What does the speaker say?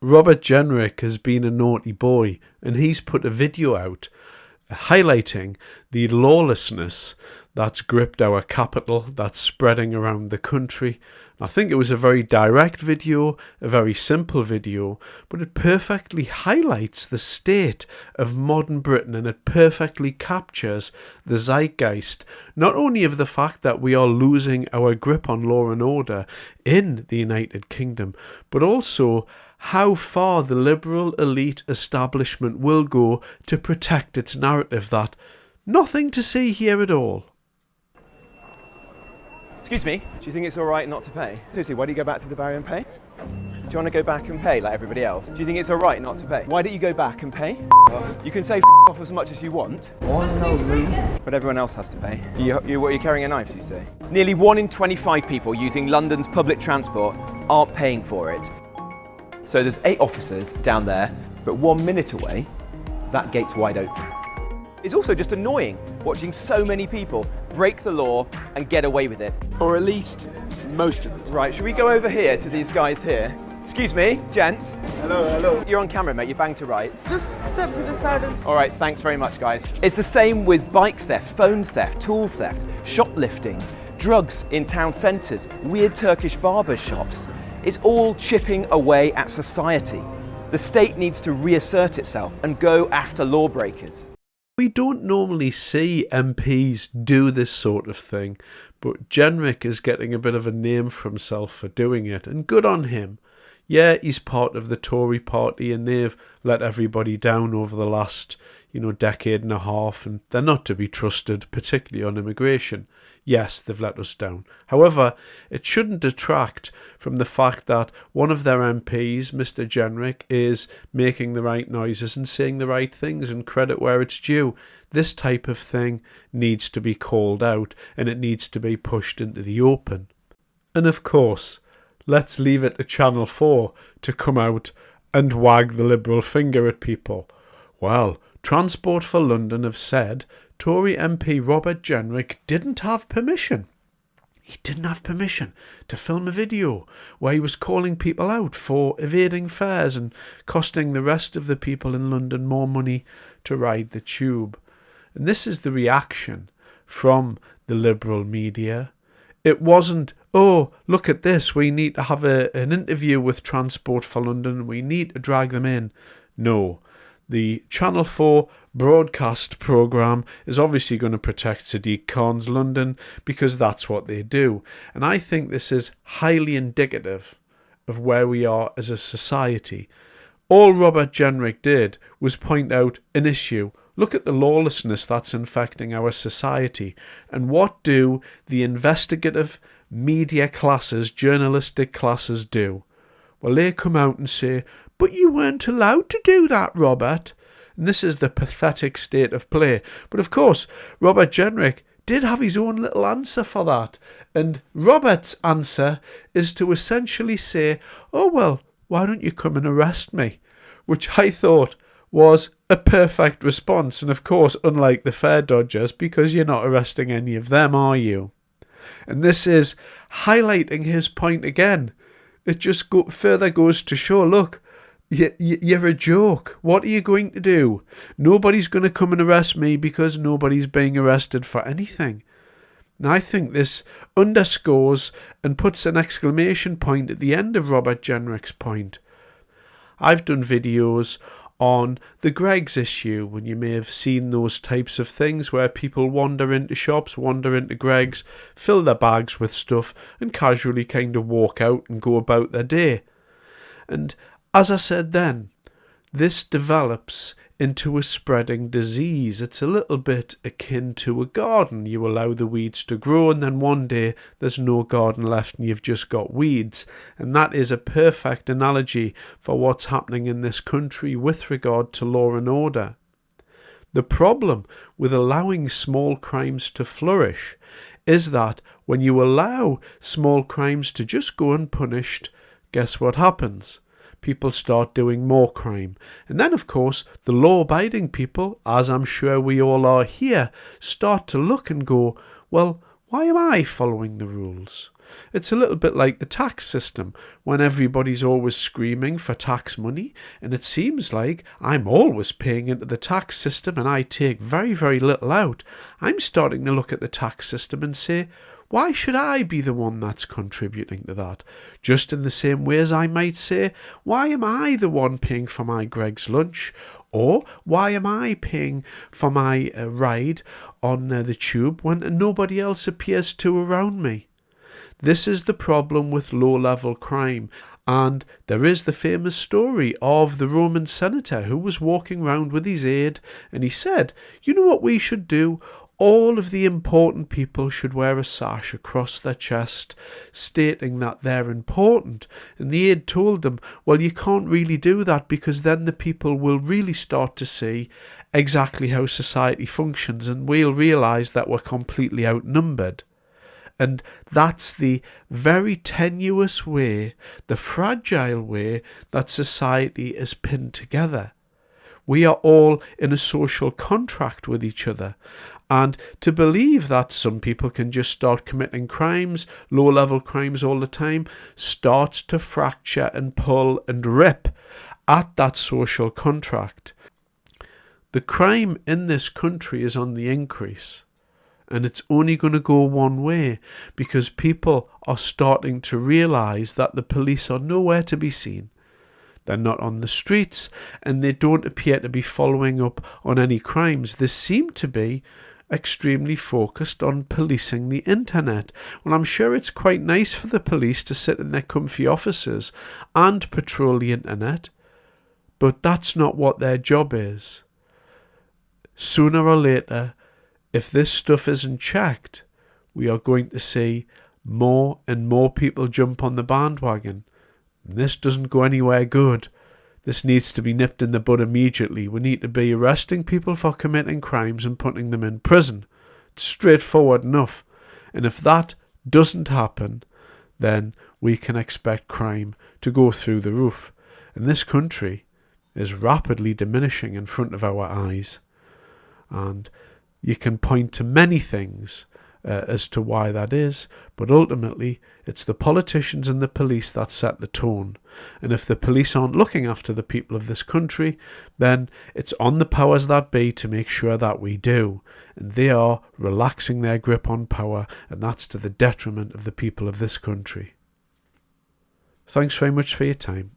Robert Jenrick has been a naughty boy, and he's put a video out highlighting the lawlessness that's gripped our capital, that's spreading around the country. I think it was a very direct video, a very simple video, but it perfectly highlights the state of modern Britain, and it perfectly captures the zeitgeist, not only of the fact that we are losing our grip on law and order in the United Kingdom, but also how far the liberal elite establishment will go to protect its narrative that nothing to see here at all. Excuse me, do you think it's all right not to pay? Seriously, why do you go back through the barrier and pay? Do you want to go back and pay like everybody else? Do you think it's all right not to pay? Why don't you go back and pay? You can say off as much as you want, but everyone else has to pay. You're carrying a knife, do you say? Nearly 1 in 25 people using London's public transport aren't paying for it. So there's 8 officers down there, but 1 minute away, that gate's wide open. It's also just annoying watching so many people break the law and get away with it. Or at least most of the time. Right, should we go over here to these guys here? Excuse me, gents. Hello. You're on camera, mate, you're banged to rights. Just step to the side and... All right, thanks very much, guys. It's the same with bike theft, phone theft, tool theft, shoplifting, drugs in town centres, weird Turkish barber shops. It's all chipping away at society. The state needs to reassert itself and go after lawbreakers. We don't normally see MPs do this sort of thing, but Jenrick is getting a bit of a name for himself for doing it, and good on him. Yeah, he's part of the Tory party and they've let everybody down over the last, decade and a half, and they're not to be trusted, particularly on immigration. Yes, they've let us down. However, it shouldn't detract from the fact that one of their MPs, Mr. Jenrick, is making the right noises and saying the right things, and credit where it's due. This type of thing needs to be called out, and it needs to be pushed into the open. And of course, let's leave it to Channel 4 to come out and wag the liberal finger at people. Well, Transport for London have said Tory MP Robert Jenrick didn't have permission. He didn't have permission to film a video where he was calling people out for evading fares and costing the rest of the people in London more money to ride the tube. And this is the reaction from the liberal media. It wasn't, oh, look at this, we need to have an interview with Transport for London, we need to drag them in. No. The Channel 4 broadcast programme is obviously going to protect Sadiq Khan's London because that's what they do. And I think this is highly indicative of where we are as a society. All Robert Jenrick did was point out an issue. Look at the lawlessness that's infecting our society. And what do the investigative media classes, journalistic classes do? Well, they come out and say, but you weren't allowed to do that, Robert. And this is the pathetic state of play. But of course, Robert Jenrick did have his own little answer for that. And Robert's answer is to essentially say, oh, well, why don't you come and arrest me? Which I thought was a perfect response. And of course, unlike the fare dodgers, because you're not arresting any of them, are you? And this is highlighting his point again. It just further goes to show, look, you're a joke. What are you going to do? Nobody's going to come and arrest me because nobody's being arrested for anything. And I think this underscores and puts an exclamation point at the end of Robert Jenrick's point. I've done videos on the Greggs issue, when you may have seen those types of things where people wander into shops, wander into Greggs, fill their bags with stuff and casually kind of walk out and go about their day. And as I said then, this develops into a spreading disease. It's a little bit akin to a garden. You allow the weeds to grow and then one day there's no garden left and you've just got weeds. And that is a perfect analogy for what's happening in this country with regard to law and order. The problem with allowing small crimes to flourish is that when you allow small crimes to just go unpunished, guess what happens? People start doing more crime. And then, of course, the law-abiding people, as I'm sure we all are here, start to look and go, well, why Why am I following the rules? It's a little bit like the tax system, when everybody's always screaming for tax money, and it seems like I'm always paying into the tax system and I take very, very little out. I'm starting to look at the tax system and say, why should I be the one that's contributing to that? Just in the same way as I might say, why am I the one paying for my Greg's lunch? Or why am I paying for my ride on the tube when nobody else appears to around me? This is the problem with low-level crime. And there is the famous story of the Roman senator who was walking around with his aide and he said, you know what we should do? All of the important people should wear a sash across their chest stating that they're important. And the aide told them, well, you can't really do that because then the people will really start to see exactly how society functions and we'll realise that we're completely outnumbered. And that's the very tenuous way, the fragile way that society is pinned together. We are all in a social contract with each other. And to believe that some people can just start committing crimes, low-level crimes all the time, starts to fracture and pull and rip at that social contract. The crime in this country is on the increase. And it's only going to go one way because people are starting to realise that the police are nowhere to be seen. They're not on the streets and they don't appear to be following up on any crimes. They seem to be extremely focused on policing the internet. Well, I'm sure it's quite nice for the police to sit in their comfy offices and patrol the internet, but that's not what their job is. Sooner or later, if this stuff isn't checked, we are going to see more and more people jump on the bandwagon. And this doesn't go anywhere good. This needs to be nipped in the bud immediately. We need to be arresting people for committing crimes and putting them in prison. It's straightforward enough. And if that doesn't happen, then we can expect crime to go through the roof. And this country is rapidly diminishing in front of our eyes. And you can point to many things as to why that is, but ultimately it's the politicians and the police that set the tone. And if the police aren't looking after the people of this country, then it's on the powers that be to make sure that we do. And they are relaxing their grip on power, and that's to the detriment of the people of this country. Thanks very much for your time.